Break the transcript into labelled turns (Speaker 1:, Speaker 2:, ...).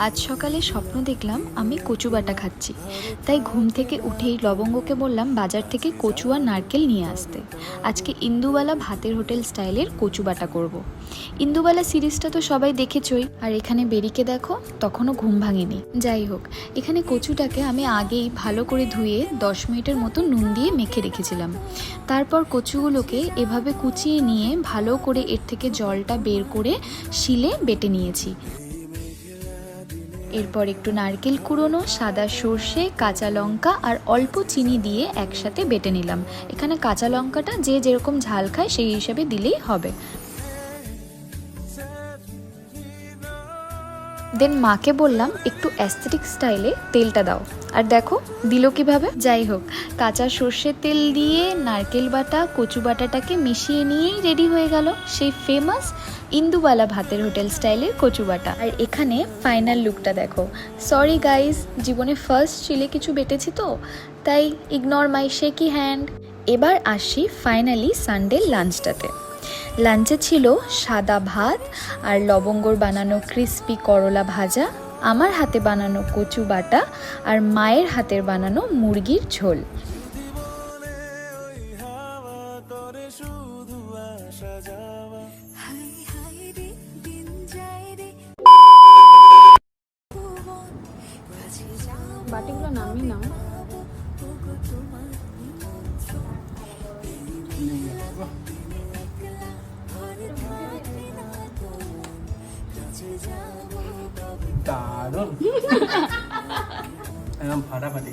Speaker 1: আজ সকালে স্বপ্ন দেখলাম আমি কচু বাটা খাচ্ছি, তাই ঘুম থেকে উঠেই লবঙ্গকে বললাম বাজার থেকে কচু আর নারকেল নিয়ে আসতে। আজকে ইন্দুবালা ভাতের হোটেল স্টাইলের কচু বাটা করব। ইন্দুবালা সিরিজটা তো সবাই দেখেছই, আর এখানে বেরিকে দেখো তখনও ঘুম ভাঙেনি। যাই হোক, এখানে কচুটাকে আমি আগেই ভালো করে ধুয়ে 10 মিনিটের মতো নুন দিয়ে মেখে রেখেছিলাম। তারপর কচুগুলোকে এভাবে কুচিয়ে নিয়ে ভালো করে এর থেকে জলটা বের করে শিলে বেটে নিয়েছি। এরপর একটু নারকেল কুড়োনো, সাদা সর্ষে, কাঁচা লঙ্কা আর অল্প চিনি দিয়ে একসাথে বেটে নিলাম। এখানে কাঁচা লঙ্কাটা যে যেরকম ঝাল খায় সেই হিসাবে দিলেই হবে। দেন মাকে বললাম একটু অ্যাস্থেটিক স্টাইলে তেলটা দাও, আর দেখো দিল কিভাবে। যাই হোক, কাঁচা সর্ষের তেল দিয়ে নারকেল বাটা কচু বাটাটাকে মিশিয়ে নিয়েই রেডি হয়ে গেল সেই ফেমাস ইন্দুবালা ভাতের হোটেল স্টাইলের কচু বাটা। আর এখানে ফাইনাল লুকটা দেখো। সরি গাইজ, জীবনে ফার্স্ট চিলে কিছু বেটেছি তো, তাই ইগনোর মাই শেকি হ্যান্ড। এবার আসি ফাইনালি সানডে লাঞ্চটাতে। লাঞ্চে ছিল সাদা ভাত আর লবঙ্গর বানানো ক্রিস্পি করলা ভাজা, আমার হাতে বানানো কচু বাটা আর মায়ের হাতের বানানো মুরগির ঝোল।
Speaker 2: বাটিগুলো নামিয়ে নাও।
Speaker 3: দারুণ একদম ফাটাফাটি।